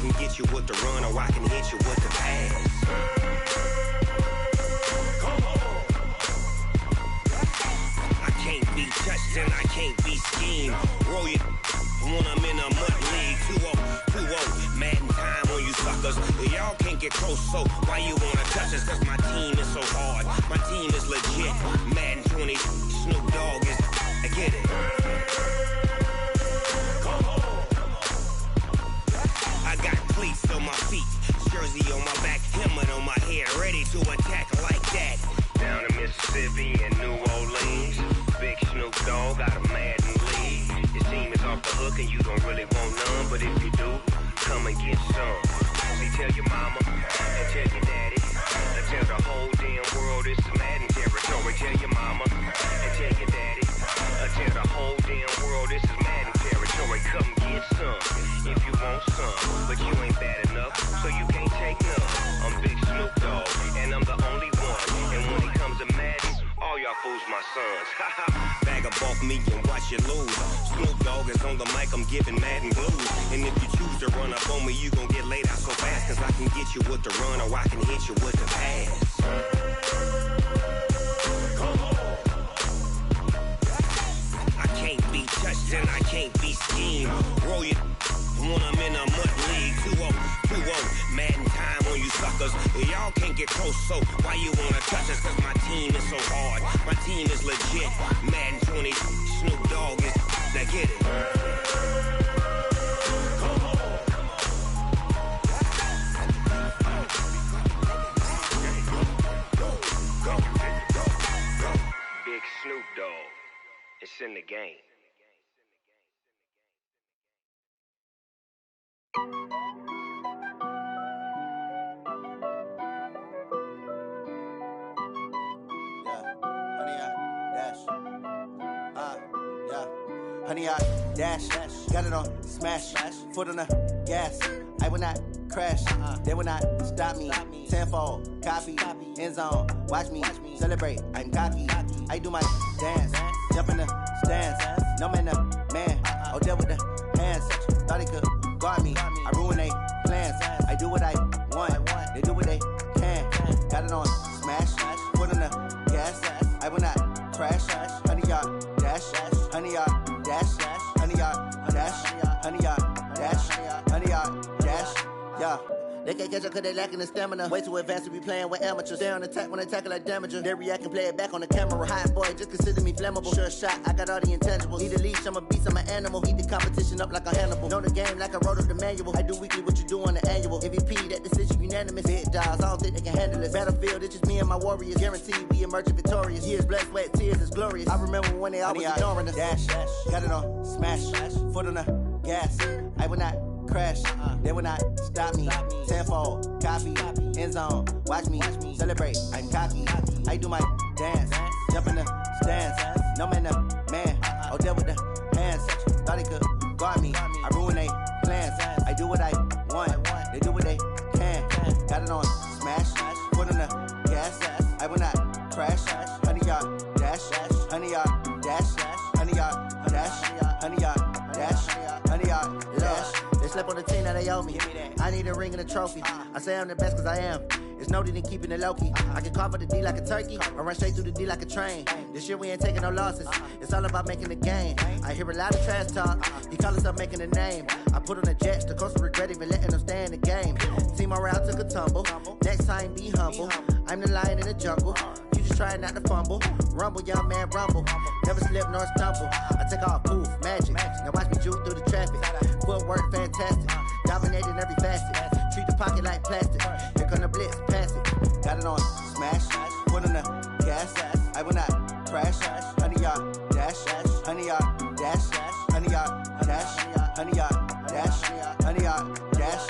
can get you with the run or I can hit you with the pass. Come on. I can't be touched and I can't be schemed. Roll you when I'm in a mud league. 2-0, Madden time on you suckers. Y'all can't get close, so why you wanna touch us? Cause my team is so hard. My team is legit. Madden 20, Snoop Dogg is. I get it. Come on. I got cleats on my feet, jersey on my back, helmet on my head, ready to attack like that. Down in Mississippi and New Orleans, Big Snoop Dogg got a Madden league. Your team is off the hook and you don't really want none, but if you do, come and get some. See, tell your mama and tell your daddy, and tell the whole damn world this is Madden territory. Tell your mama and tell your daddy, and tell the whole damn world this is Madden territory. Come get some if you want some, but you ain't bad enough, so you can't take none. I'm Big Snoop Dogg, and I'm the only one. And when it comes to Madden, all y'all fools my sons. Bag a bulk me and watch you lose. Snoop Dogg is on the mic, I'm giving Madden blues. And if you choose to run up on me, you gon' get laid out so fast. Cause I can get you with the run or I can hit you with the pass. Come on. I can't be touched and I can't be schemed. Roll you when I'm in a mud league. 2-0, Madden time on you suckers. Y'all can't get close, so why you wanna touch us? Cause my team is so hard. My team is legit. Madden 20, Snoop Dogg is. Now get it. Come on. Go. Big Snoop Dogg. It's in the game. Honey, I dash, got it on smash, foot on the gas. I will not crash, they will not stop me. Tenfold, copy, end zone, watch me celebrate. I'm cocky, I do my dance, jump in the stands. No man, man, oh there with the hands. Thought he could guard me, I ruin they plans. I do what I want, they do what they can. Got it on smash, foot on the gas. I will not crash, honey, y'all dash, honey, y'all dash, honey, y'all dash, honey, y'all dash, honey, y'all dash, yeah. They can't catch up cause they lacking the stamina. Way too advanced to be playing with amateurs. Stay on attack when they tackle like damager. They react and play it back on the camera. Hot boy, just consider me flammable. Sure shot, I got all the intangibles. Need a leash, I'm a beast, I'm an animal. Eat the competition up like a Hannibal. Know the game like I wrote up the manual. I do weekly what you do on the annual. MVP, that decision unanimous. Big dogs, I don't think they can handle it. Battlefield, it's just me and my warriors. Guaranteed we emerge victorious. Years, blood, sweat, tears, it's glorious. I remember when they always ignoring us. Dash, got it on smash, foot on the gas. I will not crash, they will not stop me. Tenfold, copy, end zone, watch me celebrate. I'm cocky, I do my dance, jump in the stands. No man, man, oh there with the hands. Thought he could guard me, I ruin they plans. I do what I want, they do what they can. Got it on smash, foot on the gas. I will not crash, honey, y'all dash, honey, y'all dash, honey, y'all dash, honey, y'all dash, honey, y'all dash. They slept on the team that they owe me. I need a ring and a trophy. I say I'm the best cause I am. It's no need in keeping it low-key. I can carve up the D like a turkey or run straight through the D like a train. This year we ain't taking no losses. It's all about making the game. I hear a lot of trash talk. He call himself making a name. I put on the Jets. The coach will regret even letting them stay in the game. Team morale took a tumble. Next time be humble. I'm the lion in the jungle. You just trying not to fumble. Rumble, young man, rumble. Never slip nor stumble. I take off, poof, magic. Now watch me juke through the traffic. Footwork fantastic. Dominating every facet. Treat the pocket like plastic. Here come the blitz, pass it. Got it on smash. Foot on the gas. I will not crash. Honey, y'all dash. Honey, y'all dash. Honey, y'all dash. Honey, y'all dash. Honey, y'all dash.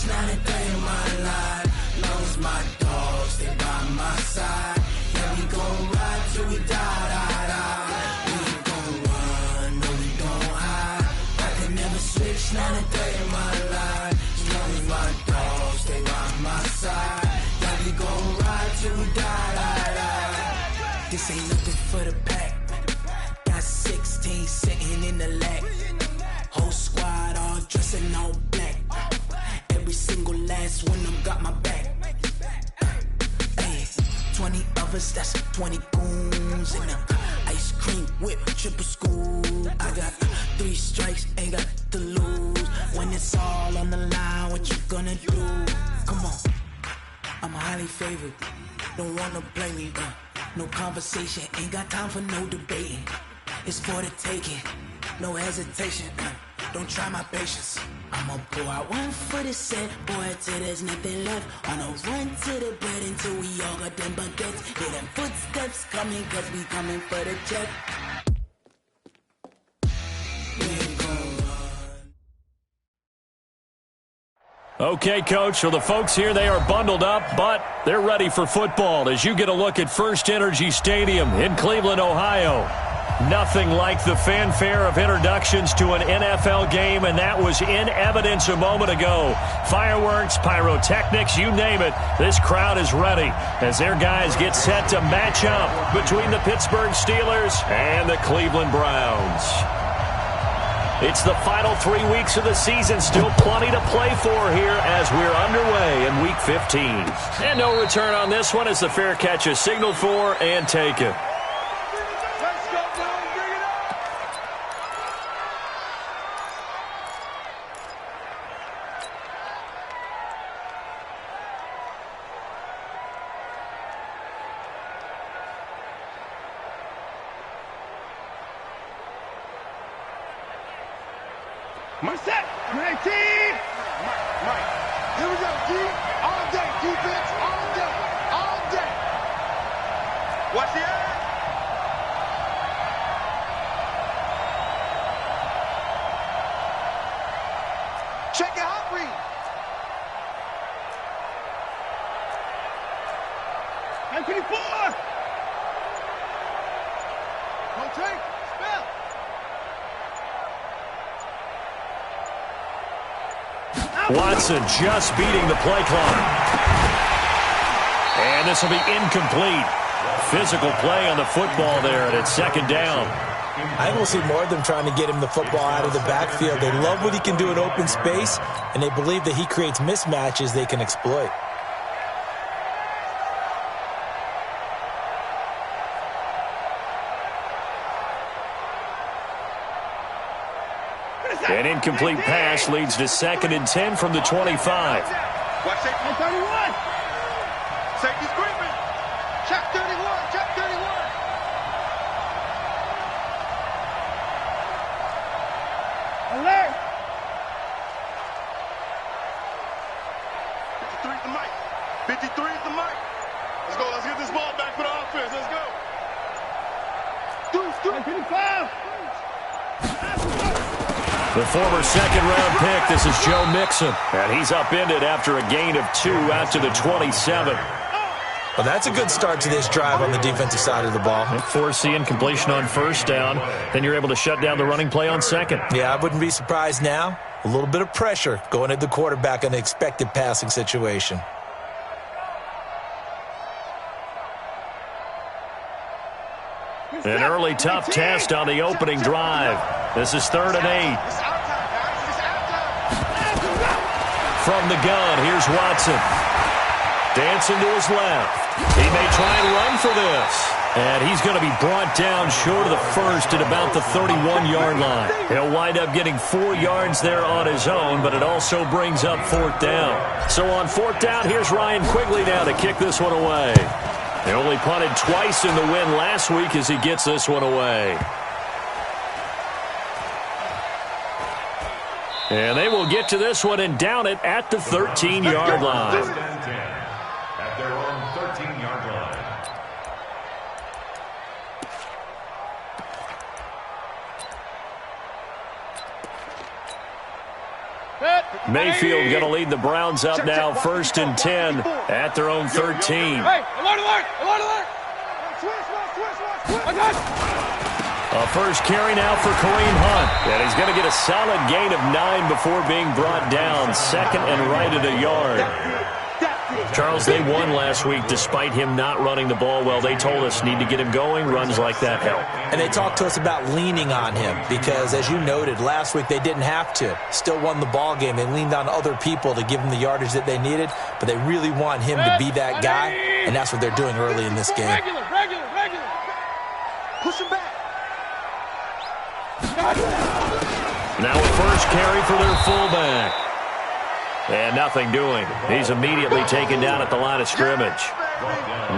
Not a day in my life. side. Yeah, we gon' ride till we die, die, die. We ain't gon' run, no, we gon' hide. I can never switch, not a day in my life. You know me, my dogs, stay by my side. Yeah, we gon' ride till we die, die, die. This ain't nothing for the pack. Got 16 sitting in the lap. Whole squad all dressed in all black. Every single last one of them got my back. Hey, 20 of us, that's 20 goons in the ice cream whip, triple scoop. I got 3 strikes, ain't got to lose. When it's all on the line, what you gonna do? Come on, I'm highly favored. Don't wanna blame me. No conversation, ain't got time for no debating. It's for the taking, no hesitation. Don't try my patience. I'ma pull out one for the set, boy, till there's nothing left. On a run to the bread until we all got them baguettes. Hear them footsteps coming, cause we coming for the check. We ain't gon' run. Okay, Coach, well, the folks here, they are bundled up, but they're ready for football as you get a look at First Energy Stadium in Cleveland, Ohio. Nothing like the fanfare of introductions to an NFL game, and that was in evidence a moment ago. Fireworks, pyrotechnics, you name it. This crowd is ready as their guys get set to match up between the Pittsburgh Steelers and the Cleveland Browns. It's the final 3 weeks of the season. Still plenty to play for here as we're underway in Week 15. And no return on this one as the fair catch is signaled for and taken. My set, 19. Mike. Here we go, D. All day, defense, all day, all day. Watch the eye. Check it out, read. 924. No take, spell. Watson just beating the play clock. And this will be incomplete. Physical play on the football there, and it's second down. I think we'll see more of them trying to get him the football out of the backfield. They love what he can do in open space, and they believe that he creates mismatches they can exploit. An incomplete pass leads to 2nd and 10 from the 25. Watch safety 31. Safety's creeping. Check 31. Check 31. Alert. 53 is the mic. 53 is the mic. Let's go. Let's get this ball back for the offense. Let's go. Deuce. 55. The former second-round pick, this is Joe Mixon. And he's upended after a gain of 2 out to the 27. Well, that's a good start to this drive on the defensive side of the ball. Force the incompletion on first down. Then you're able to shut down the running play on second. Yeah, I wouldn't be surprised now. A little bit of pressure going at the quarterback in an expected passing situation. An early tough test on the opening drive. This is 3rd and 8. From the gun, here's Watson. Dancing to his left. He may try and run for this. And he's going to be brought down short of the first at about the 31-yard line. He'll wind up getting 4 yards there on his own, but it also brings up 4th down. So on 4th down, here's Ryan Quigley now to kick this one away. He only punted twice in the win last week as he gets this one away. And they will get to this one and down it at the 13-yard line. At their own 13-yard line. Set. Mayfield going to lead the Browns up now, 1st and 10 at their own 13. A first carry now for Kareem Hunt. And he's going to get a solid gain of 9 before being brought down. 2nd and right at a yard. Charles, they won last week despite him not running the ball well. They told us need to get him going. Runs like that help. And they talked to us about leaning on him because, as you noted, last week they didn't have to. Still won the ball game. They leaned on other people to give them the yardage that they needed, but they really want him to be that guy, and that's what they're doing early in this game. Regular. Push him back. Now a first carry for their fullback. And nothing doing. He's immediately taken down at the line of scrimmage.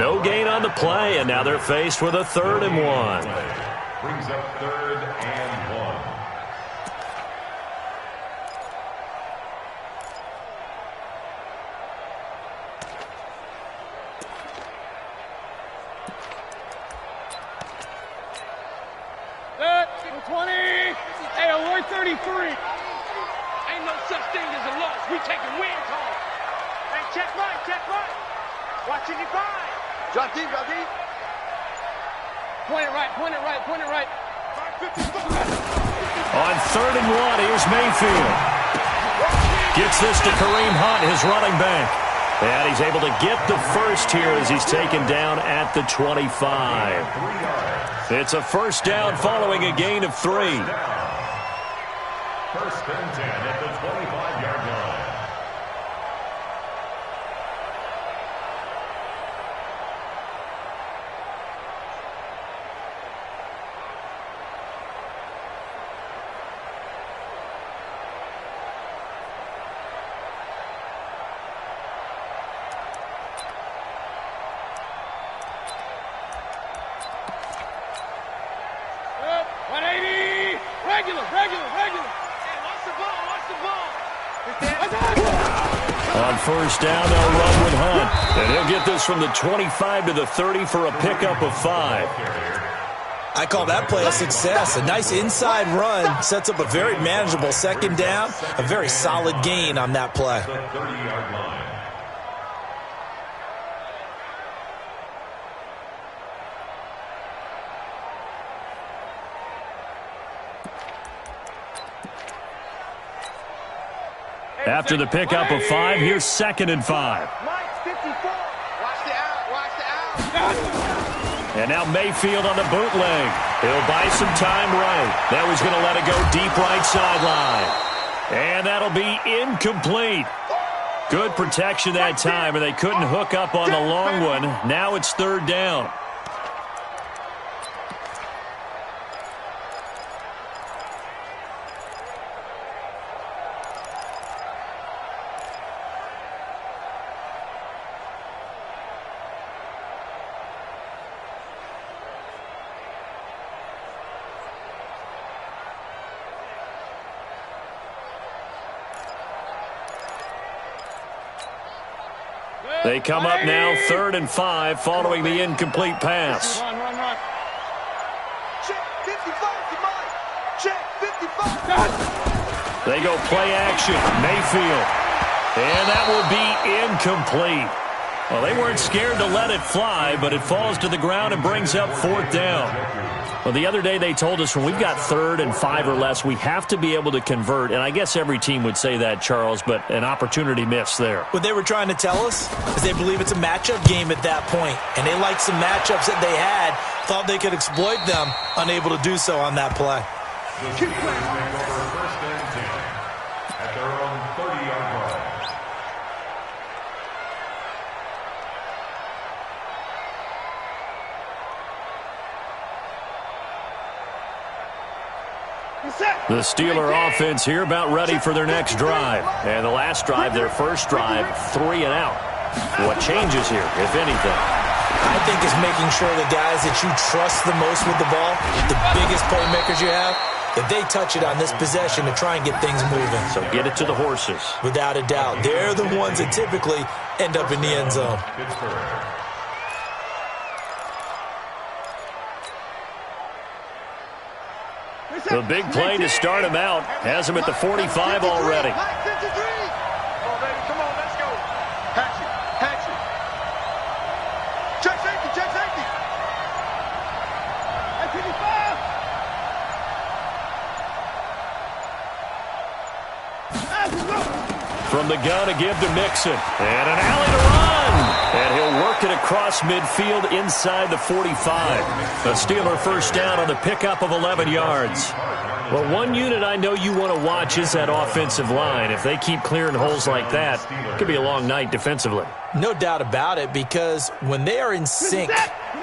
No gain on the play, and now they're faced with a 3rd and 1. Brings up 3rd and 1. Good. 20. Hey, alert 33. Ain't no such thing as a loss. We taking win calls. Hey, check right. Watch it divide. Drop deep. Point it right. 5-50. On 3rd and 1, here's Mayfield. Gets this to Kareem Hunt, his running back. And he's able to get the first here as he's taken down at the 25. It's a first down following a gain of 3. 1st and 10 at the 25-yard line. Good. 180. Regular. On first down, they'll run with Hunt. And he'll get this from the 25 to the 30 for a pickup of 5. I call that play a success. A nice inside run sets up a very manageable 2nd down. A very solid gain on that play. The 30-yard line. After the pickup of 5, here's 2nd and 5. Mike, 54. Watch the out. And now Mayfield on the bootleg. He'll buy some time right. Now he's going to let it go deep right sideline. And that'll be incomplete. Good protection that time, and they couldn't hook up on the long one. Now it's 3rd down. They come up now 3rd and 5 following the incomplete pass. Run. Check 55 to Mike. Check 55. They go play action. Mayfield. And that will be incomplete. Well, they weren't scared to let it fly, but it falls to the ground and brings up 4th down. Well, the other day they told us when we've got 3rd and 5 or less, we have to be able to convert. And I guess every team would say that, Charles, but an opportunity missed there. What they were trying to tell us is they believe it's a matchup game at that point, and they liked some matchups that they had, thought they could exploit them, unable to do so on that play. The Steelers take over 1st and 10 at their own 30-yard line. The Steeler offense here about ready for their next drive. And the last drive, their first drive, 3 and out. What changes here, if anything? I think it's making sure the guys that you trust the most with the ball, the biggest playmakers you have, that they touch it on this possession to try and get things moving. So get it to the horses. Without a doubt. They're the ones that typically end up in the end zone. The big play to start him out has him at the 45 already. Hatchet. Check safety. At 55. From the gun, a give to Mixon. And an alley to run. And he'll work it across midfield inside the 45. A Steeler first down on the pickup of 11 yards. Well, one unit I know you want to watch is that offensive line. If they keep clearing holes like that, it could be a long night defensively. No doubt about it, because when they are in sync,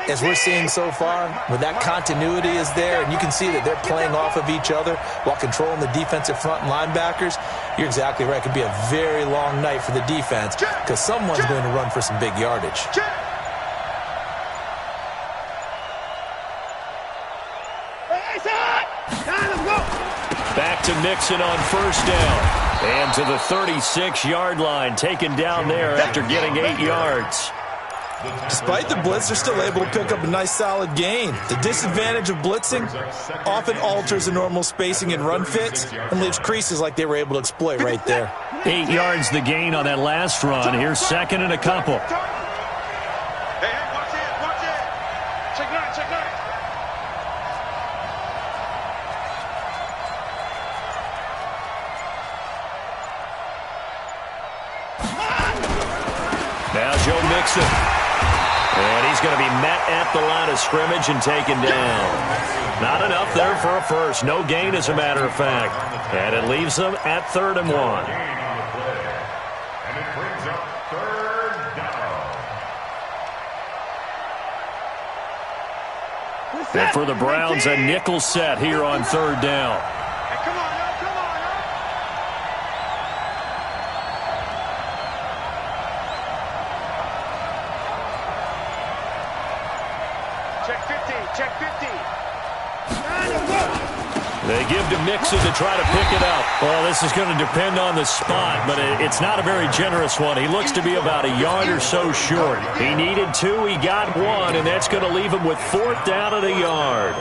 as we're seeing so far, when that continuity is there and you can see that they're playing off of each other while controlling the defensive front and linebackers, you're exactly right. It could be a very long night for the defense because someone's going to run for some big yardage. Back to Mixon on first down. And to the 36-yard line, taken down there after getting 8 yards. Despite the blitz, they're still able to pick up a nice solid gain. The disadvantage of blitzing often alters the normal spacing and run fits and leaves creases like they were able to exploit right there. 8 yards the gain on that last run. Here's second and a couple. Hey, watch it. Check nine. Now Joe Mixon. And he's going to be met at the line of scrimmage and taken down. Not enough there for a first. No gain, as a matter of fact. And it leaves them at 3rd and 1. And it brings up 3rd down. And for the Browns, a nickel set here on 3rd down. Hey, come on. Check 50. They give to Mixon to try to pick it up. Well, this is going to depend on the spot, but it's not a very generous one. He looks to be about a yard or so short. He needed 2, he got 1, and that's going to leave him with 4th down at a yard.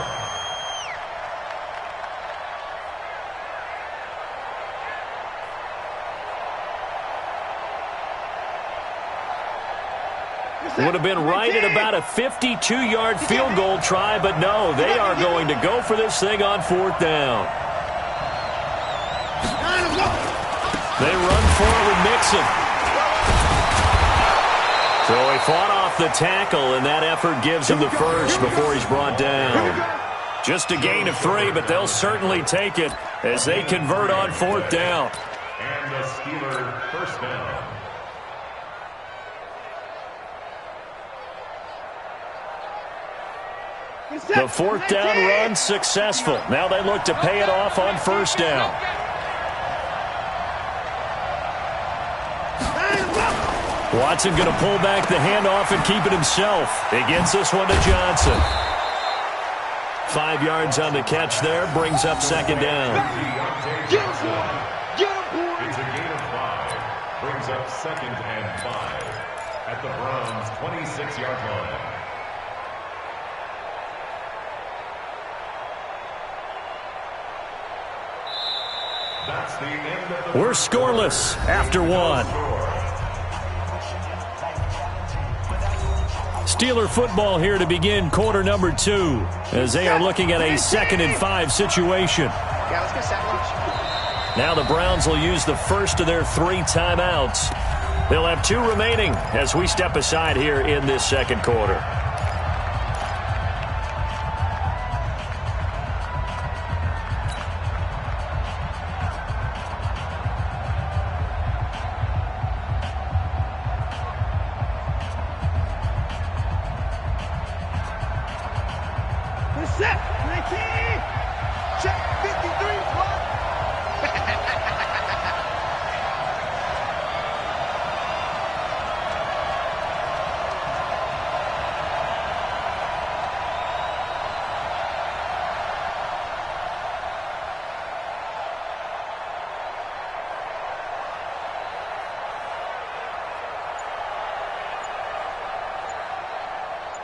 Would have been right at about a 52-yard field goal try, but no, they are going to go for this thing on 4th down. They run forward with Mixon. So he fought off the tackle, and that effort gives him the first before he's brought down. Just a gain of 3, but they'll certainly take it as they convert on 4th down. And the Steeler first down. The 4th down run successful. Now they look to pay it off on 1st down. Watson going to pull back the handoff and keep it himself. He gets this one to Johnson. 5 yards on the catch there, brings up 2nd down. It's a gain of 5. Brings up 2nd and 5 at the Browns' 26-yard line. We're scoreless after 1. Steeler football here to begin quarter number 2 as they are looking at a 2nd and 5 situation. Yeah, let's get sack lunch. Now the Browns will use the first of their 3 timeouts. They'll have 2 remaining as we step aside here in this 2nd quarter. Set 19. Check 53. What?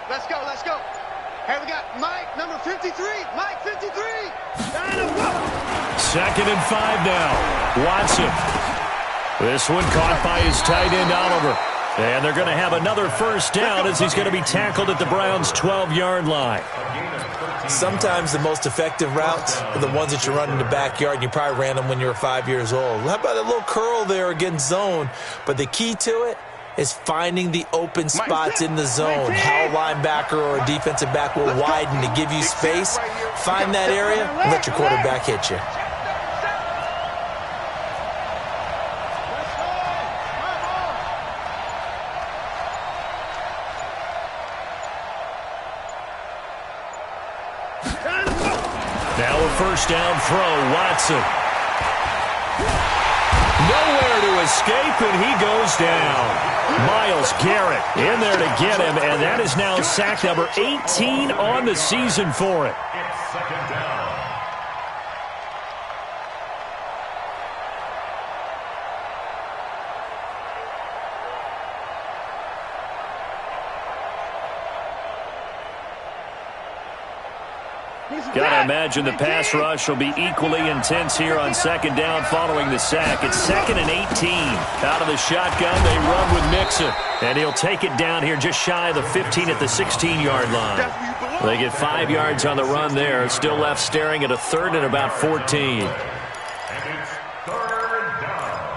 Let's go. Let's go. Hey, we got Mike, number 53. Mike, 53. 2nd and 5 now. Watson. This one caught by his tight end, Oliver. And they're going to have another first down as he's going to be tackled at the Browns' 12-yard line. Sometimes the most effective routes are the ones that you run in the backyard, and you probably ran them when you were 5 years old. How about a little curl there against zone? But the key to it is finding the open spots in the zone. How a linebacker or a defensive back will widen to give you space. Find that area and let your quarterback hit you. Now a first down throw, Watson. Nowhere to escape, and he goes down. Myles Garrett in there to get him, and that is now sack number 18 on the season for it. It's second down. Gotta imagine the pass rush will be equally intense here on second down following the sack. It's 2nd and 18. Out of the shotgun, they run with Mixon. And he'll take it down here just shy of the 15 at the 16-yard line. They get 5 yards on the run there. Still left staring at a 3rd and about 14. And it's third down.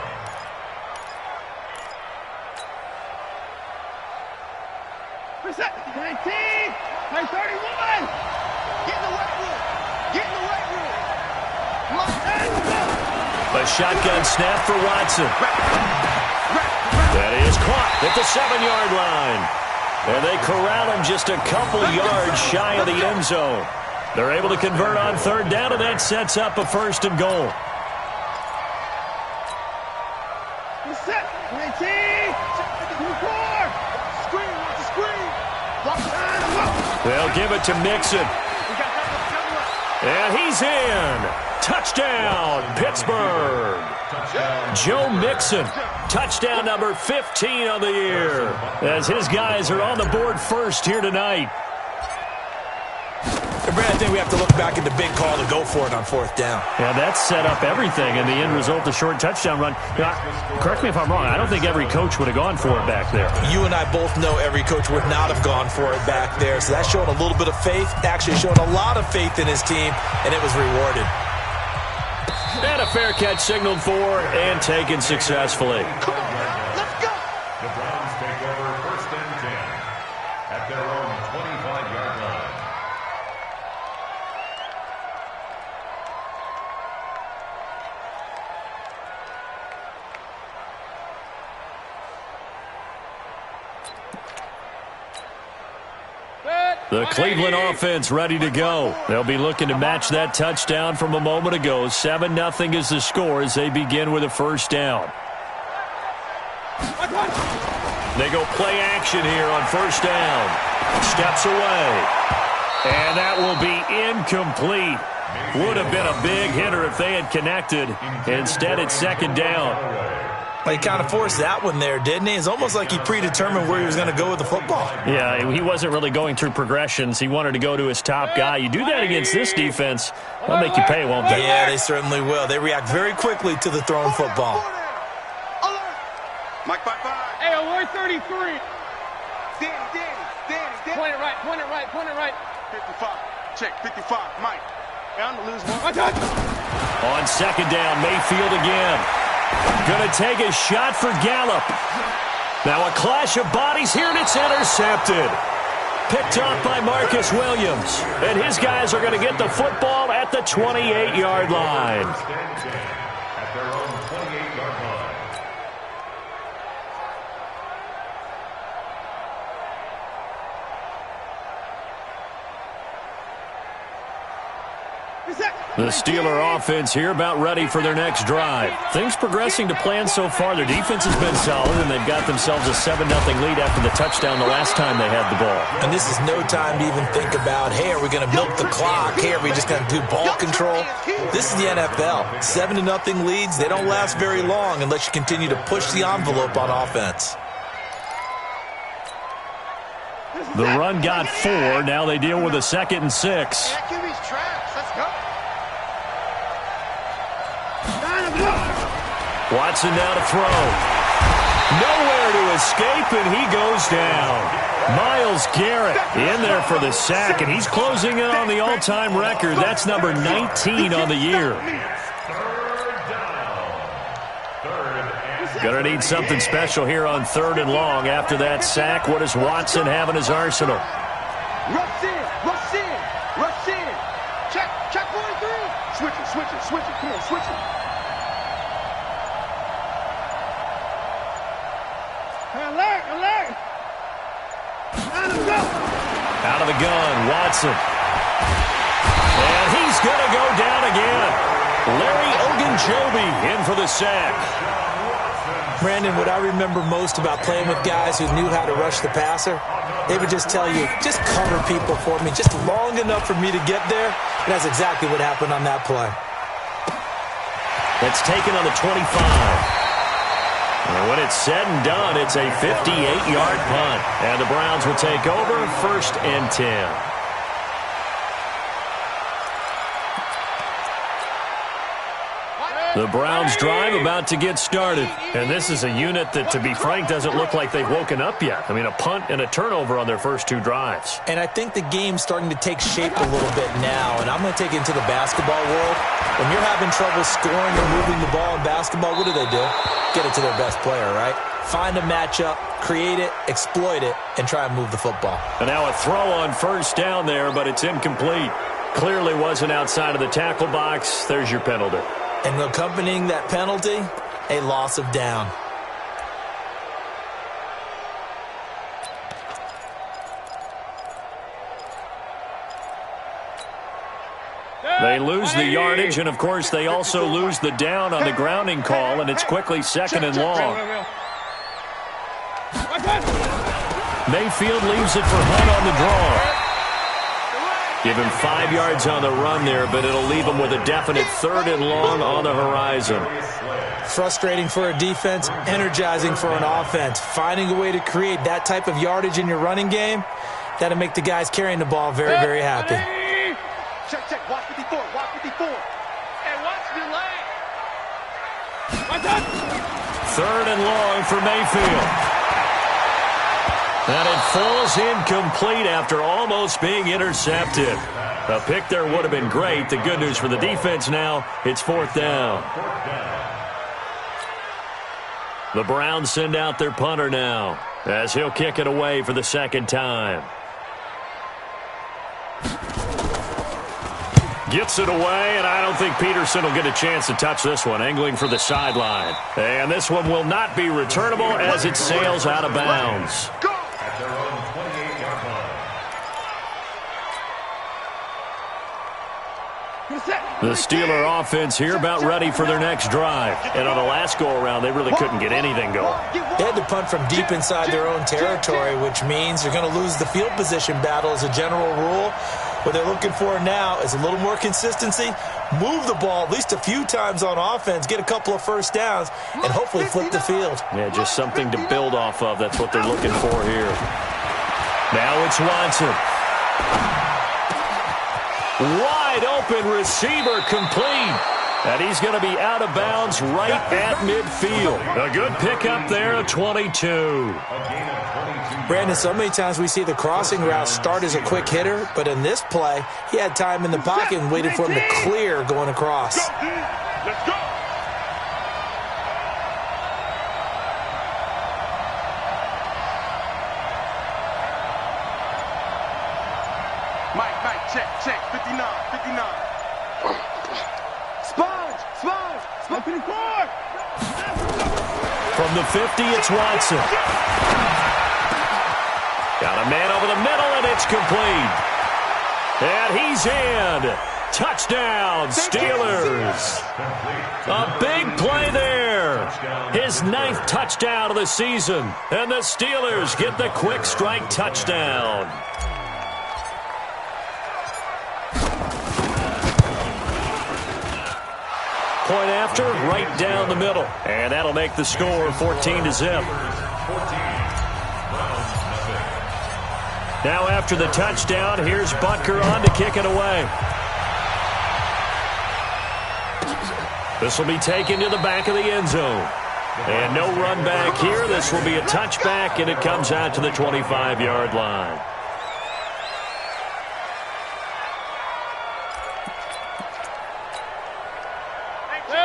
Reset. 19. 31. Get in the right room. Get in the right room. Come on, let's go. A shotgun snap for Watson. That is caught at the 7-yard line. And they corral him just a couple yards shy of the end zone. They're able to convert on 3rd down, and that sets up a 1st and goal. Reset. 19. 24. Screen. Watch the screen. They'll give it to Mixon. And he's in. Touchdown, Pittsburgh. Joe Mixon, touchdown number 15 on the year, as his guys are on the board first here tonight. Brad, I think we have to look back at the big call to go for it on 4th down. Yeah, that set up everything, and the end result, a short touchdown run. Correct me if I'm wrong, I don't think every coach would have gone for it back there. You and I both know every coach would not have gone for it back there, so that's showing a little bit of faith, actually showing a lot of faith in his team, and it was rewarded. And a fair catch signaled for and taken successfully. Come on, man. Let's go. The Browns take over 1st and 10 at their own 25-yard line. The Cleveland offense ready to go. They'll be looking to match that touchdown from a moment ago. 7-0 is the score as they begin with a 1st down. They go play action here on 1st down. Steps away. And that will be incomplete. Would have been a big hitter if they had connected. Instead, it's 2nd down. He kind of forced that one there, didn't he? It's almost like he predetermined where he was going to go with the football. Yeah, he wasn't really going through progressions. He wanted to go to his top guy. You do that against this defense, they'll make you pay, won't they? Yeah, they certainly will. They react very quickly to the thrown football. Mike, 5-5. Hey, alert 33. Danny. Point it right. 55. Check, 55. Mike. Hey, I'm going to lose one. On 2nd down, Mayfield again. Going to take a shot for Gallup. Now a clash of bodies here, and it's intercepted. Picked off by Marcus Williams. And his guys are going to get the football at the 28-yard line. At their own 28-yard line. The Steeler offense here about ready for their next drive. Things progressing to plan so far. Their defense has been solid, and they've got themselves a 7-0 lead after the touchdown the last time they had the ball. And this is no time to even think about, hey, are we going to milk the clock? Hey, are we just going to do ball control? This is the NFL. 7-0 leads, they don't last very long unless you continue to push the envelope on offense. The run got 4. Now they deal with a 2nd and 6. Watson now to throw. Nowhere to escape, and he goes down. Myles Garrett in there for the sack, and he's closing in on the all-time record. That's number 19 on the year. Going to need something special here on 3rd and long. After that sack, what does Watson have in his arsenal? Rush in, rush in, rush in. Check 1-3. Switch it. Come on, switch it. Alert. Out of the gun, Watson. And he's going to go down again. Larry Ogunjobi in for the sack. Brandon, what I remember most about playing with guys who knew how to rush the passer, they would just tell you, just cover people for me, just long enough for me to get there. And that's exactly what happened on that play. That's taken on the 25. And when it's said and done, it's a 58-yard punt. And the Browns will take over 1st and 10. The Browns drive about to get started. And this is a unit that, to be frank, doesn't look like they've woken up yet. I mean, a punt and a turnover on their first 2 drives. And I think the game's starting to take shape a little bit now. And I'm going to take it into the basketball world. When you're having trouble scoring or moving the ball in basketball, what do? Get it to their best player, right? Find a matchup, create it, exploit it, and try and move the football. And now a throw on 1st down there, but it's incomplete. Clearly wasn't outside of the tackle box. There's your penalty. And accompanying that penalty, a loss of down. They lose the yardage, and, of course, they also lose the down on the grounding call, and it's quickly 2nd and long. Mayfield leaves it for Hunt on the draw. Give him 5 yards on the run there, but it'll leave him with a definite 3rd and long on the horizon. Frustrating for a defense, energizing for an offense. Finding a way to create that type of yardage in your running game, that'll make the guys carrying the ball very, very happy. Check. Watch 54. Hey, watch the leg. 3rd and long for Mayfield. And it falls incomplete after almost being intercepted. A pick there would have been great. The good news for the defense now, it's 4th down. The Browns send out their punter now, as he'll kick it away for the 2nd time. Gets it away, and I don't think Peterson will get a chance to touch this one, angling for the sideline. And this one will not be returnable as it sails out of bounds. At their own 28-yard line. The Steeler offense here about ready for their next drive. And on the last go-around, they really couldn't get anything going. They had to punt from deep inside their own territory, which means they're going to lose the field position battle as a general rule. What they're looking for now is a little more consistency, move the ball at least a few times on offense, get a couple of 1st downs, and hopefully flip the field. Yeah, just something to build off of. That's what they're looking for here. Now it's Watson. Wide open receiver complete. And he's going to be out of bounds right at midfield. A good pickup there at 22. Brandon, so many times we see the crossing route start as a quick hitter, but in this play, he had time in the pocket and waited for him to clear going across. Let's go. Mike, check, 59. Sponge, 54. From the 50, it's Watson. Got a man over the middle, and it's complete. And he's in. Touchdown, Steelers. A big play there. His 9th touchdown of the season. And the Steelers get the quick strike touchdown. Point after, right down the middle. And that'll make the score 14-0. Now after the touchdown, here's Butker on to kick it away. This will be taken to the back of the end zone. And no run back here. This will be a touchback, and it comes out to the 25-yard line.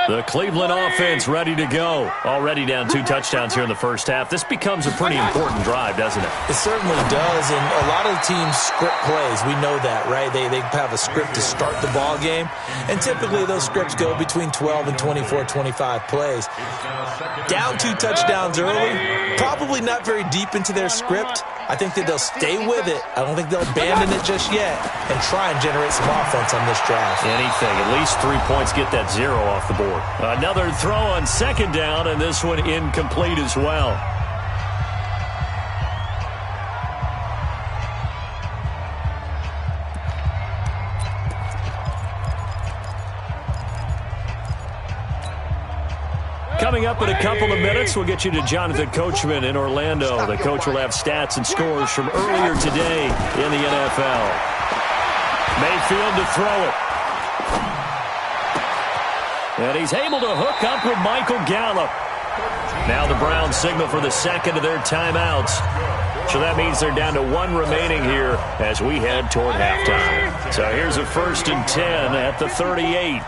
The Cleveland offense ready to go. Already down 2 touchdowns here in the first half. This becomes a pretty important drive, doesn't it? It certainly does, and a lot of the teams script plays. We know that, right? They have a script to start the ball game, and typically those scripts go between 12 and 24, 25 plays. Down 2 touchdowns early, probably not very deep into their script. I think that they'll stay with it. I don't think they'll abandon it just yet and try and generate some offense on this drive. Anything. At least 3 points, get that 0 off the board. Another throw on second down, and this one incomplete as well. Coming up in a couple of minutes, we'll get you to Jonathan Coachman in Orlando. The coach will have stats and scores from earlier today in the NFL. Mayfield to throw it. And he's able to hook up with Michael Gallup. Now the Browns signal for the second of their timeouts. So that means they're down to 1 remaining here as we head toward halftime. So here's a 1st and 10 at the 38.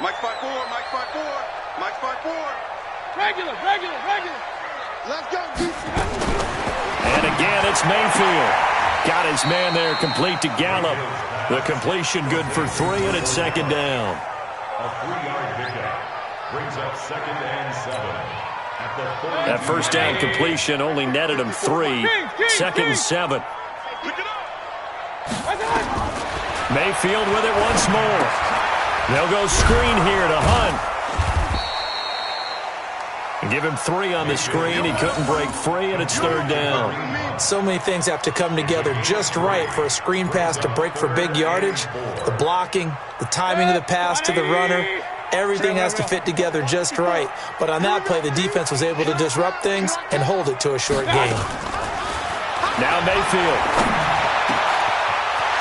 Mike 5-4, Mike 5-4, Mike 5-4. Regular. Let's go, And again, it's Mayfield. Got his man there, complete to Gallup. The completion good for 3, and it's second down. A 3-yard pickup brings up 2nd and 7. At the 40. That first down completion only netted him 3. 2nd and 7. Mayfield with it once more. They'll go screen here to Hunt. And give him 3 on the screen. He couldn't break free, and it's 3rd down. So many things have to come together just right for a screen pass to break for big yardage. The blocking, the timing of the pass to the runner, everything has to fit together just right. But on that play, the defense was able to disrupt things and hold it to a short gain. Now Mayfield.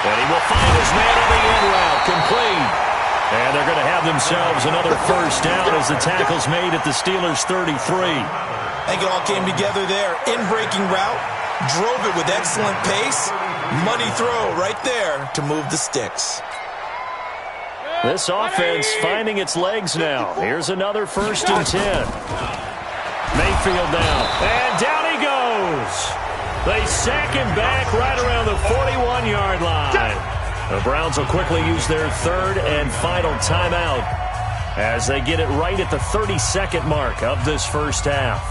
And he will find his man on the end route, complete. And they're going to have themselves another first down as the tackle's made at the Steelers' 33. I think it all came together there. In-breaking route, drove it with excellent pace. Money throw right there to move the sticks. This offense finding its legs now. Here's another 1st and 10. Mayfield down. And down he goes. They sack him back right around the 41-yard line. The Browns will quickly use their 3rd and final timeout as they get it right at the 32nd mark of this first half.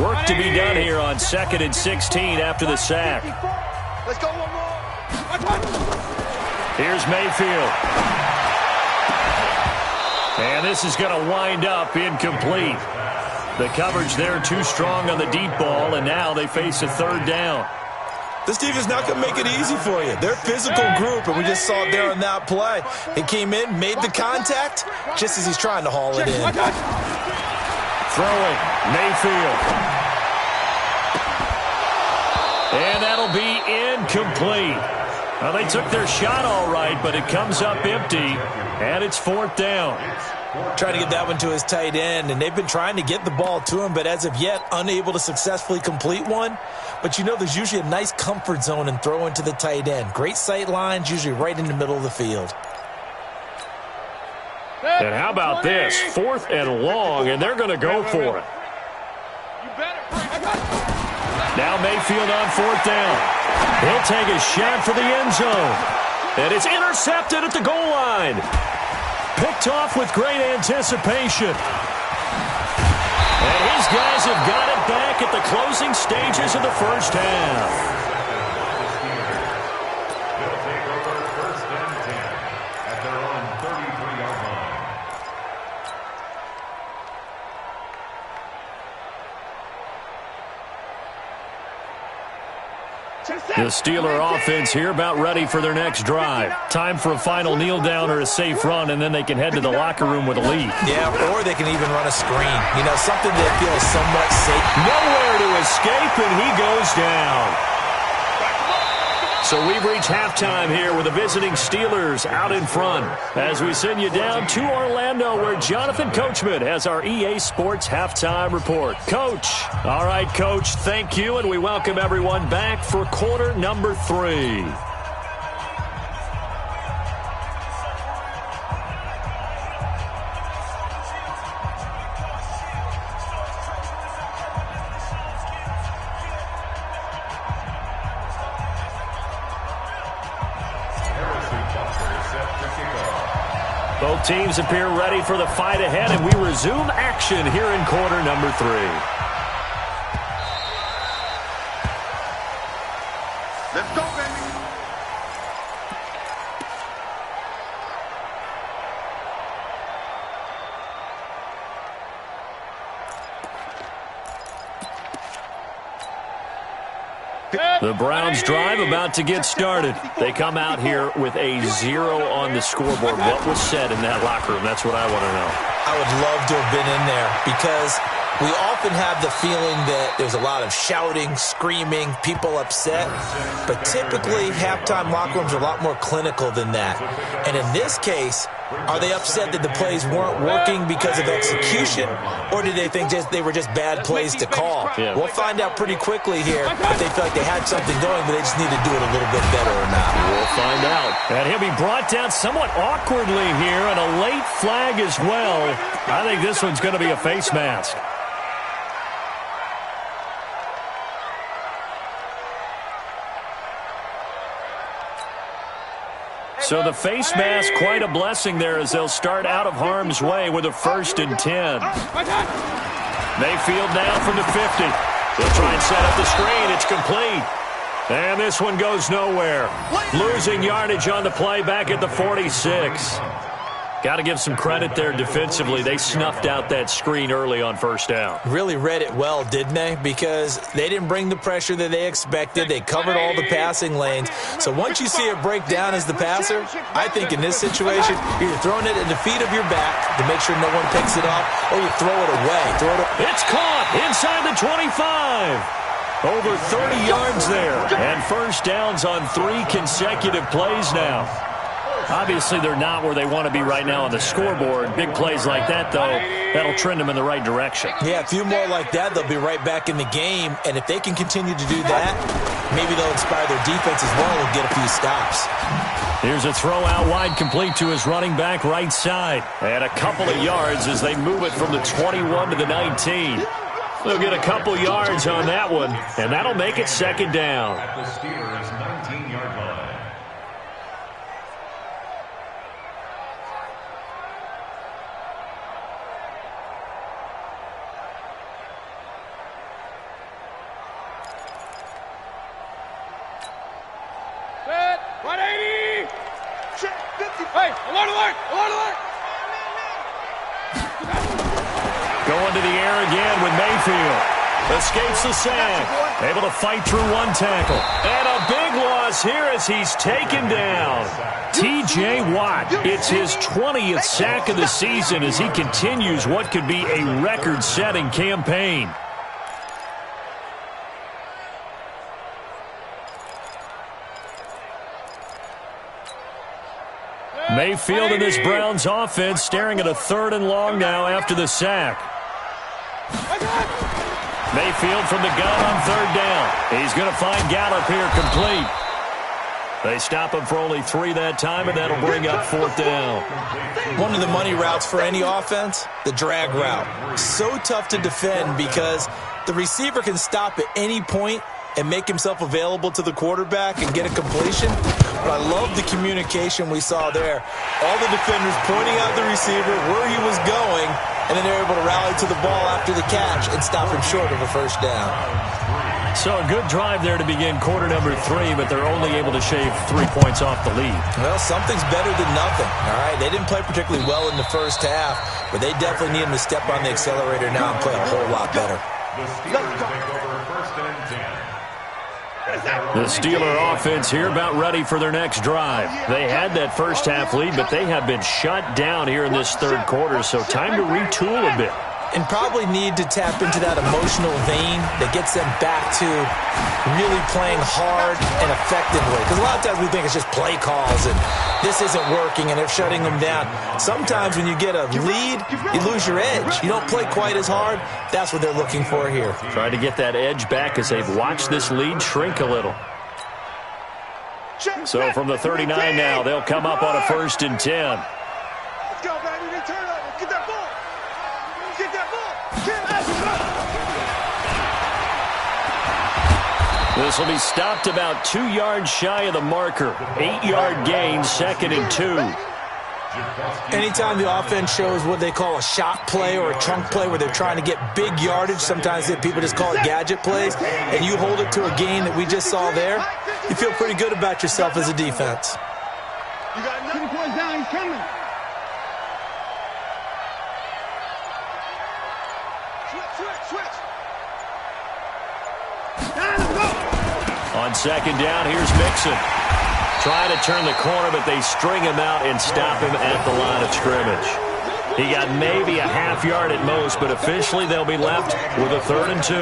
Work to be done here on 2nd and 16 after the sack. Let's go one more. Here's Mayfield. And this is going to wind up incomplete. The coverage there too strong on the deep ball, and now they face a 3rd down. This defense not going to make it easy for you. They're a physical group, and we just saw it there on that play. He came in, made the contact, just as he's trying to haul it in. Throwing, Mayfield. And that'll be incomplete. Well, they took their shot all right, but it comes up empty, and it's 4th down. Trying to get that one to his tight end, and they've been trying to get the ball to him, but as of yet, unable to successfully complete one. But you know there's usually a nice comfort zone in throwing to the tight end. Great sight lines, usually right in the middle of the field. And how about this? 4th and long, and they're going to go for it. Now Mayfield on 4th down. He'll take a shot for the end zone. And it's intercepted at the goal line. Picked off with great anticipation. And his guys have got it back at the closing stages of the first half. They'll take over 1st and 10 at their own 33-yard line. The Steeler offense here about ready for their next drive. Time for a final kneel down or a safe run, and then they can head to the locker room with a lead. Yeah, or they can even run a screen. You know, something that feels somewhat safe. Nowhere to escape, and he goes down. So we've reached halftime here with the visiting Steelers out in front as we send you down to Orlando where Jonathan Coachman has our EA Sports halftime report. Coach. All right, Coach, thank you, and we welcome everyone back for quarter number 3. Both teams appear ready for the fight ahead, and we resume action here in quarter number 3. Let's go, baby. The Browns drive about to get started. They come out here with a 0 on the scoreboard. What was said in that locker room? That's what I want to know. I would love to have been in there because we often have the feeling that there's a lot of shouting, screaming, people upset. But typically, halftime locker rooms are a lot more clinical than that. And in this case, are they upset that the plays weren't working because of execution? Or do they think they were just bad plays to call? Yeah. We'll find out pretty quickly here if they feel like they had something going, but they just need to do it a little bit better or not. We'll find out. And he'll be brought down somewhat awkwardly here, and a late flag as well. I think this one's going to be a face mask. So the face mask, quite a blessing there as they'll start out of harm's way with a 1st and 10. Mayfield now from the 50. They'll try and set up the screen. It's complete. And this one goes nowhere. Losing yardage on the play back at the 46. Got to give some credit there defensively. They snuffed out that screen early on 1st down. Really read it well, didn't they? Because they didn't bring the pressure that they expected. They covered all the passing lanes. So once you see it break down as the passer, I think in this situation, you're throwing it at the feet of your back to make sure no one picks it off, or you throw it away. It's caught inside the 25. Over 30 yards there. And 1st downs on 3 consecutive plays now. Obviously, they're not where they want to be right now on the scoreboard. Big plays like that, though, that'll trend them in the right direction. Yeah, a few more like that, they'll be right back in the game. And if they can continue to do that, maybe they'll inspire their defense as well and get a few stops. Here's a throw out wide, complete to his running back right side. And a couple of yards as they move it from the 21 to the 19. They'll get a couple yards on that one, and that'll make it 2nd down. At the Steelers' 19-yard line. Hey, alert, alert, alert, alert! Going to the air again with Mayfield. Escapes the sack. Able to fight through one tackle. And a big loss here as he's taken down. T.J. Watt, it's his 20th sack of the season as he continues what could be a record-setting campaign. Mayfield in this Browns offense staring at a 3rd and long now after the sack. Mayfield from the gun on 3rd down. He's going to find Gallup here complete. They stop him for only 3 that time, and that'll bring up 4th down. One of the money routes for any offense, the drag route. So tough to defend because the receiver can stop at any point and make himself available to the quarterback and get a completion. But I love the communication we saw there. All the defenders pointing out the receiver, where he was going, and then they're able to rally to the ball after the catch and stop him short of a 1st down. So a good drive there to begin quarter number 3, but they're only able to shave 3 points off the lead. Well, something's better than nothing, all right? They didn't play particularly well in the 1st half, but they definitely need him to step on the accelerator now and play a whole lot better. The Steelers take over 1st and 10. The Steeler offense here about ready for their next drive. They had that 1st half lead, but they have been shut down here in this 3rd quarter, so time to retool a bit. and probably need to tap into that emotional vein that gets them back to really playing hard and effectively. Because a lot of times we think it's just play calls and this isn't working and they're shutting them down. Sometimes when you get a lead, you lose your edge. You don't play quite as hard. That's what they're looking for here. Trying to get that edge back as they've watched this lead shrink a little. So from the 39 now, they'll come up on a 1st and 10. Let's go, baby. Return up. Get that ball. Get that ball. This will be stopped about 2 yards shy of the marker. 8-yard gain, 2nd and 2. Anytime the offense shows what they call a shot play or a chunk play where they're trying to get big yardage, sometimes people just call it gadget plays, and you hold it to a gain that we just saw there, you feel pretty good about yourself as a defense. You got 2 points down. He's coming. Switch. On 2nd down, here's Mixon. Trying to turn the corner, but they string him out and stop him at the line of scrimmage. He got maybe a half yard at most, but officially they'll be left with a 3rd and 2.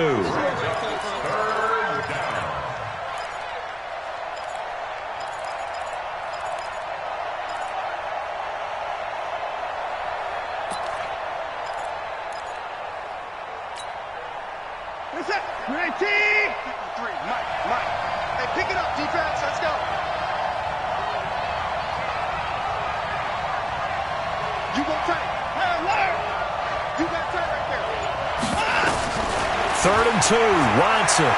Mike. Hey, pick it up, defense. Let's go. You go tight. You got tight right there. 3rd and 2. Watson.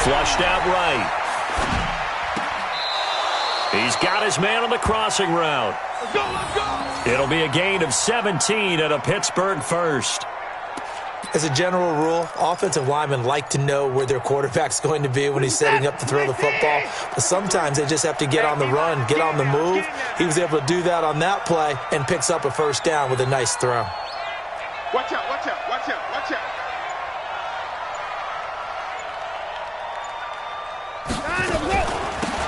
Flushed out right. He's got his man on the crossing route. Let's go. It'll be a gain of 17 at a Pittsburgh 1st. As a general rule, offensive linemen like to know where their quarterback's going to be when he's setting up to throw the football. But sometimes they just have to get on the run, get on the move. He was able to do that on that play and picks up a 1st down with a nice throw. Watch out.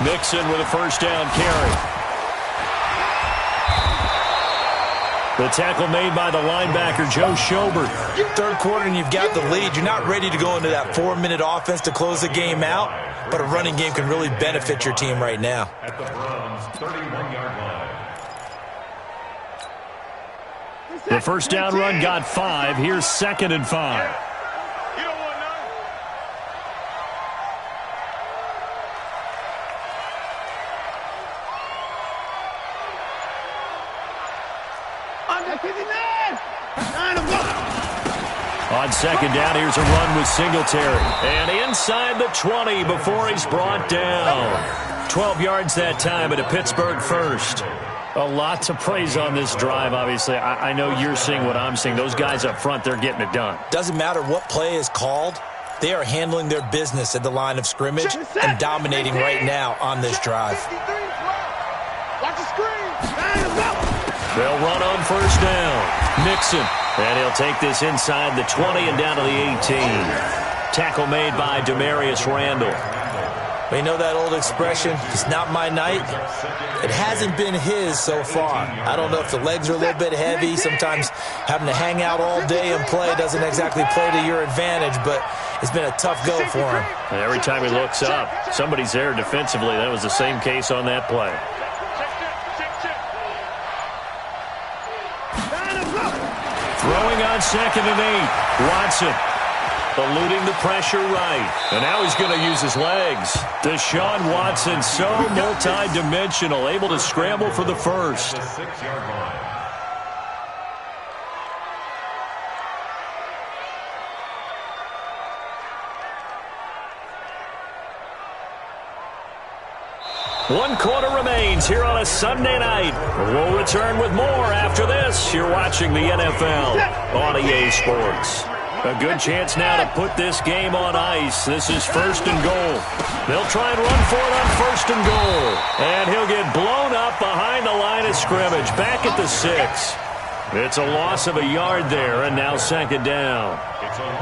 Mixon with a 1st down carry. The tackle made by the linebacker, Joe Schobert. 3rd quarter and you've got the lead. You're not ready to go into that 4-minute offense to close the game out, but a running game can really benefit your team right now. At the Browns' 31-yard line. The 1st down run got 5. Here's 2nd and 5. You don't want none. Under 59. On 2nd down, here's a run with Singletary. And inside the 20 before he's brought down. 12 yards that time at a Pittsburgh 1st. A lot to praise on this drive, obviously. I know you're seeing what I'm seeing. Those guys up front, they're getting it done. Doesn't matter what play is called. They are handling their business at the line of scrimmage and dominating right now on this drive. Watch the screen. They'll run on 1st down. Mixon. And he'll take this inside the 20 and down to the 18. Tackle made by Demarius Randall. We know that old expression, it's not my night. It hasn't been his so far. I don't know if the legs are a little bit heavy. Sometimes having to hang out all day and play doesn't exactly play to your advantage, but it's been a tough go for him. And every time he looks up, somebody's there defensively. That was the same case on that play. Throwing on 2nd and 8. Watson eluding the pressure right. And now he's going to use his legs. Deshaun Watson, so multi-dimensional, able to scramble for the 1st. 6-yard line. One quarter remains here on a Sunday night. We'll return with more after this. You're watching the NFL on EA Sports. A good chance now to put this game on ice. This is 1st and goal. They'll try and run for it on 1st and goal. And he'll get blown up behind the line of scrimmage, back at the 6. It's a loss of a yard there, and now second down.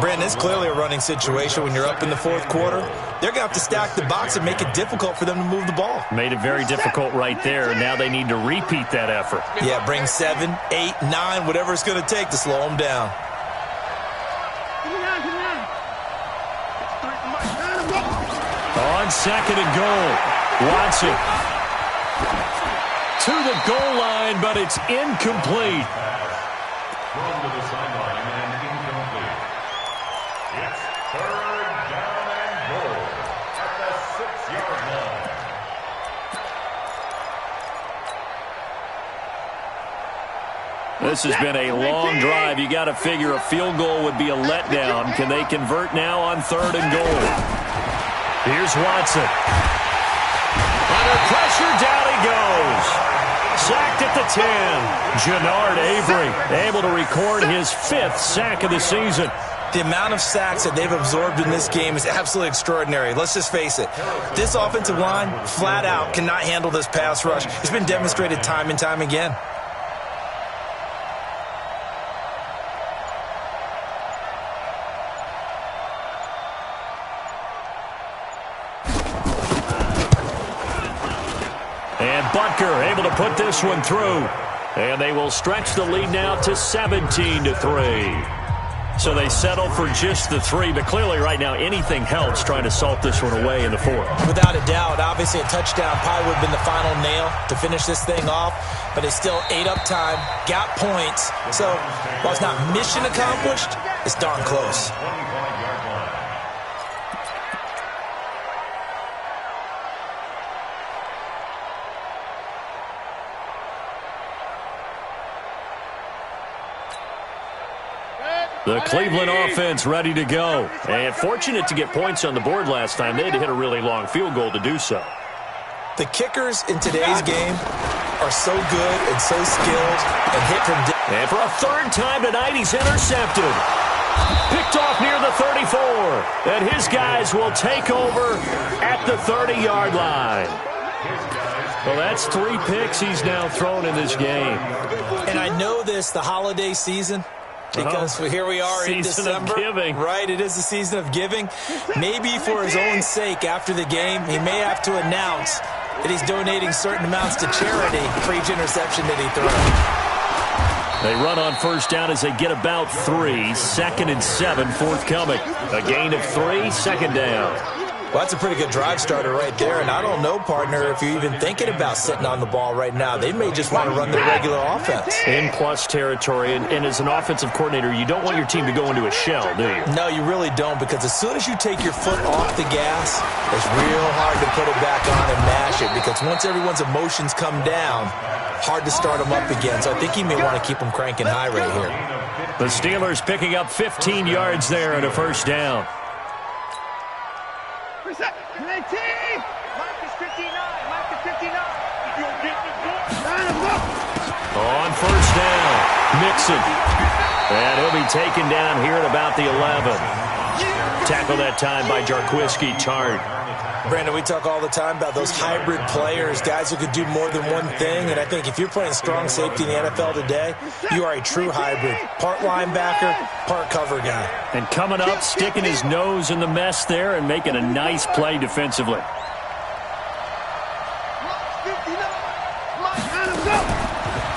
Brandon, it's clearly a running situation when you're up in the fourth quarter. They're going to have to stack the box and make it difficult for them to move the ball. Made it very difficult right there. Now they need to repeat that effort. Yeah, bring 7, 8, 9, whatever it's going to take to slow them down. On second and goal, Watson to the goal line, but it's incomplete. Thrown to the sideline and incomplete. It's third down and goal at the 6-yard line. This has been a long drive. You got to figure a field goal would be a letdown. Can they convert now on third and goal? Here's Watson. Under pressure, down he goes. Sacked at the 10. Jannard Avery able to record his 5th sack of the season. The amount of sacks that they've absorbed in this game is absolutely extraordinary. Let's just face it. This offensive line, flat out, cannot handle this pass rush. It's been demonstrated time and time again. And Butker able to put this one through. And they will stretch the lead now to 17-3. So they settle for just the 3, but clearly right now anything helps trying to salt this one away in the 4th. Without a doubt, obviously a touchdown probably would have been the final nail to finish this thing off, but it's still ate up time, got points. So while it's not mission accomplished, it's darn close. The Cleveland offense ready to go. And fortunate to get points on the board last time. They had to hit a really long field goal to do so. The kickers in today's game are so good and so skilled and hit from... And for a 3rd time tonight, he's intercepted. Picked off near the 34. And his guys will take over at the 30-yard line. Well, that's 3 picks he's now thrown in this game. And I know this, the holiday season... Because here we are in December, right? It is the season of giving. Maybe for his own sake, after the game, he may have to announce that he's donating certain amounts to charity for each interception that he throws. They run on first down as they get about 3. 2nd and 7 forthcoming. A gain of 3, 2nd down. Well, that's a pretty good drive starter right there. And I don't know, partner, if you're even thinking about sitting on the ball right now. They may just want to run their regular offense. In plus territory. And as an offensive coordinator, you don't want your team to go into a shell, do you? No, you really don't. Because as soon as you take your foot off the gas, it's real hard to put it back on and mash it. Because once everyone's emotions come down, hard to start them up again. So I think he may want to keep them cranking high right here. The Steelers picking up 15 yards there and a first down. On first down, Mixon. And he'll be taken down here at about the 11. Tackled that time by Jarquiski Tart. Brandon, we talk all the time about those hybrid players, guys who could do more than one thing. And I think if you're playing strong safety in the NFL today, you are a true hybrid. Part linebacker, part cover guy. And coming up, sticking his nose in the mess there and making a nice play defensively.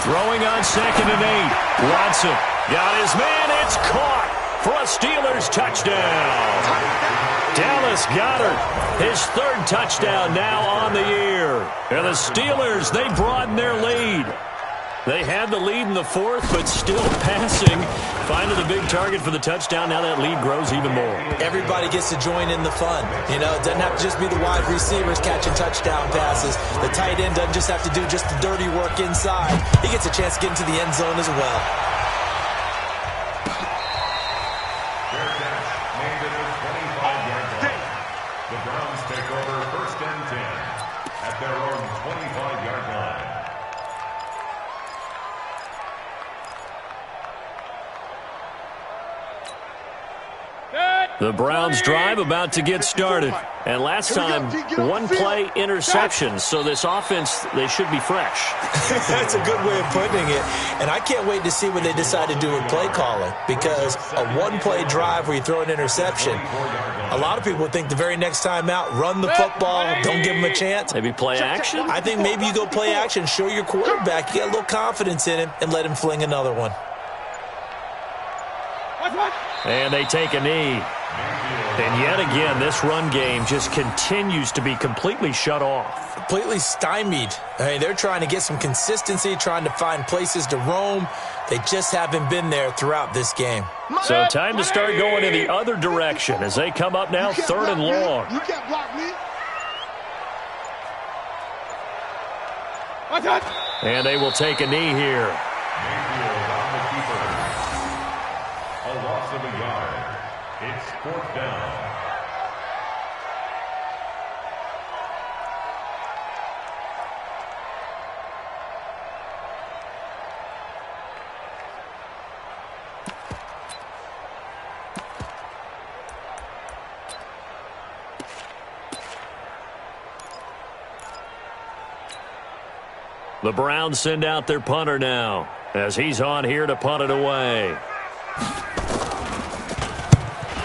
Throwing on 2nd and 8. Watson got his man. It's caught for a Steelers touchdown. Dallas Goedert, his 3rd touchdown now on the year. And the Steelers, they broaden their lead. They had the lead in the 4th, but still passing. Finding the big target for the touchdown. Now that lead grows even more. Everybody gets to join in the fun. You know, it doesn't have to just be the wide receivers catching touchdown passes. The tight end doesn't just have to do just the dirty work inside. He gets a chance to get into the end zone as well. The Browns take over 1st and 10 at their own 25-yard line. Good. The Browns drive about to get started. And last time, one-play interception. So this offense, they should be fresh. That's a good way of putting it. And I can't wait to see what they decide to do with play calling. Because a one-play drive where you throw an interception, a lot of people think the very next time out, run the football, don't give them a chance. Maybe play action? I think maybe you go play action, show your quarterback, you get a little confidence in him, and let him fling another one. And they take a knee. And yet again, this run game just continues to be completely shut off. Completely stymied. I mean, they're trying to get some consistency, trying to find places to roam. They just haven't been there throughout this game. So time to start going in the other direction as they come up now 3rd and long. You can't block me. And they will take a knee here. Mayfield on the keeper. A loss of a yard. It's 4th down. The Browns send out their punter now as he's on here to punt it away.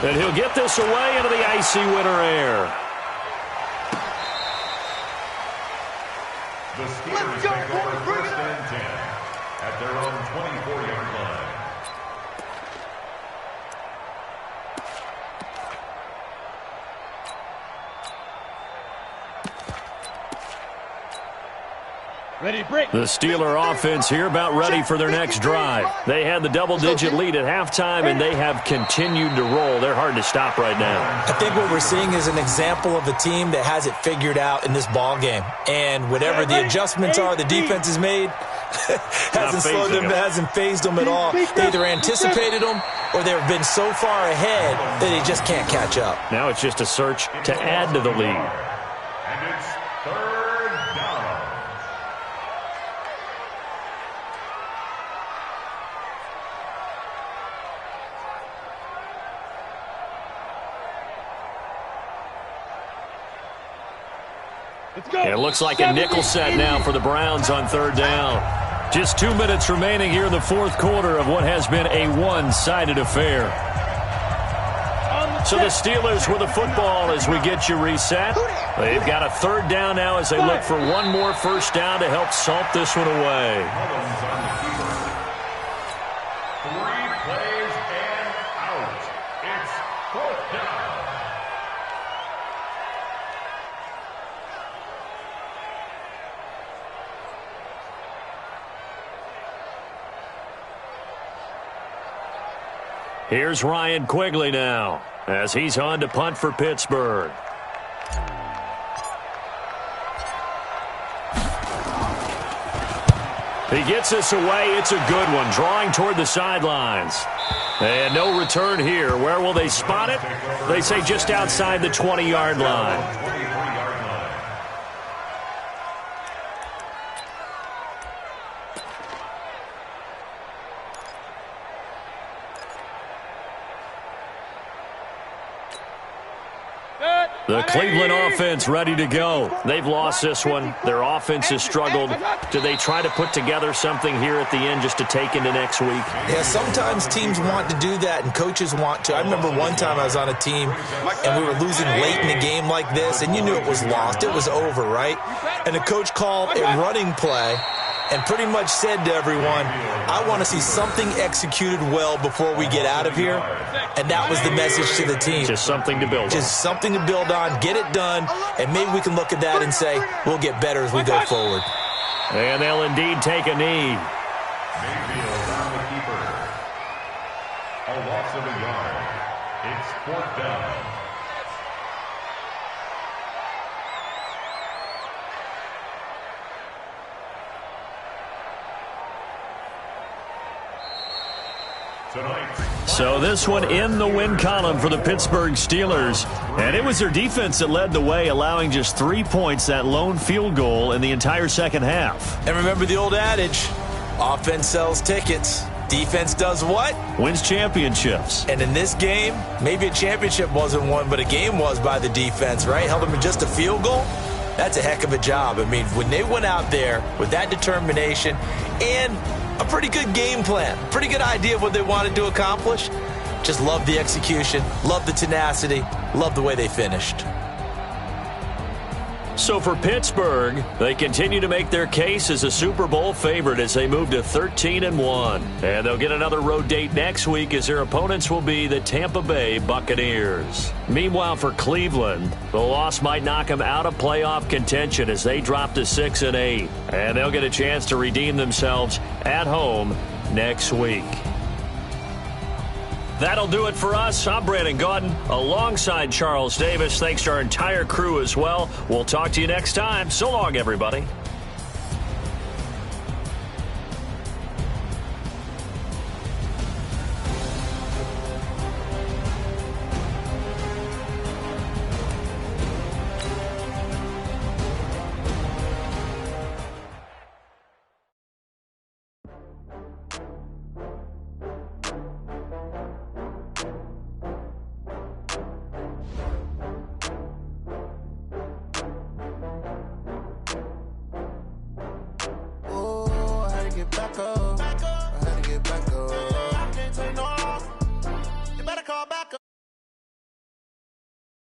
And he'll get this away into the icy winter air. The Steelers take over 1st and 10 at their own 24-yard line. Ready, break. The Steeler offense here about ready for their next drive. They had the double-digit lead at halftime, and they have continued to roll. They're hard to stop right now. I think what we're seeing is an example of a team that has it figured out in this ball game. And whatever the adjustments are the defense has made, hasn't slowed them, hasn't phased them at all. They either anticipated them or they've been so far ahead that they just can't catch up. Now it's just a search to add to the lead. And it's 3rd down. It looks like a nickel set now for the Browns on 3rd down. Just 2 minutes remaining here in the 4th quarter of what has been a one-sided affair. So the Steelers with the football as we get you reset. They've got a 3rd down now as they look for one more 1st down to help salt this one away. Mullins on the keeper. 3 plays and out. It's 4th down. Here's Ryan Quigley now as he's on to punt for Pittsburgh. He gets this away. It's a good one, drawing toward the sidelines. And no return here. Where will they spot it? They say just outside the 20-yard line. The Cleveland offense ready to go. They've lost this one. Their offense has struggled. Do they try to put together something here at the end just to take into next week? Yeah, sometimes teams want to do that and coaches want to. I remember one time I was on a team and we were losing late in a game like this and you knew it was lost. It was over, right? And the coach called a running play and pretty much said to everyone, I want to see something executed well before we get out of here. And that was the message to the team. Just something to build on. Just something to build on, get it done, and maybe we can look at that and say, we'll get better as we go forward. And they'll indeed take a knee. Mayfield on the keeper. A loss of a yard. It's 4th down. So this one in the win column for the Pittsburgh Steelers. And it was their defense that led the way, allowing just 3 points, that lone field goal in the entire second half. And remember the old adage, offense sells tickets. Defense does what? Wins championships. And in this game, maybe a championship wasn't won, but a game was by the defense, right? Held them to just a field goal. That's a heck of a job. I mean, when they went out there with that determination and a pretty good game plan, pretty good idea of what they wanted to accomplish, just love the execution, love the tenacity, love the way they finished. So for Pittsburgh, they continue to make their case as a Super Bowl favorite as they move to 13-1. And they'll get another road date next week as their opponents will be the Tampa Bay Buccaneers. Meanwhile, for Cleveland, the loss might knock them out of playoff contention as they drop to 6-8. And they'll get a chance to redeem themselves at home next week. That'll do it for us. I'm Brandon Gaudin alongside Charles Davis. Thanks to our entire crew as well. We'll talk to you next time. So long, everybody. Back up.